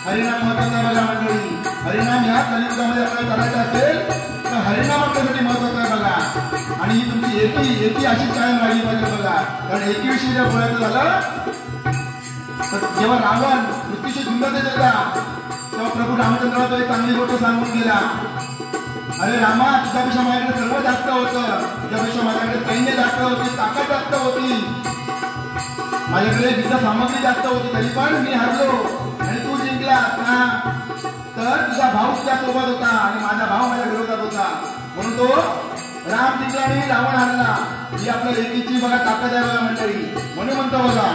हरिनाम महत्वाचा बघा मंडळी. हरिनाम ह्या कलियुगामध्ये आपल्याला करायचा असेल तर हरिनाम आपल्यासाठी महत्वाचा आहे बघा. आणि ही तुमची एकी अशीच कायम राहिली पाहिजे बघा. कारण एकीविषयी जर बोलायचं झालं तर जेव्हा रावण मृत्यूशी झुंजत येत होता तेव्हा प्रभू रामचंद्राला तो एक चांगली गोष्ट सांगून गेला. अरे रामा, तुझ्यापेक्षा माझ्याकडे सर्व जास्त होतं, तुझ्यापेक्षा माझ्याकडे सैन्य जास्त होती, ताकद जास्त होती, माझ्याकडे विद्या सामग्री जास्त होती, तरी पण मी हरलो आणि तू जिंकला का? तर तुझा भाऊ तुझ्या सोबत होता आणि माझा भाऊ माझ्या विरोधात होता, म्हणून तो राम जिंकला आणि रावण हरला. ही आपल्या एकीची बघा ताकद आहे बघा मंडळी. म्हणून म्हणतो बघा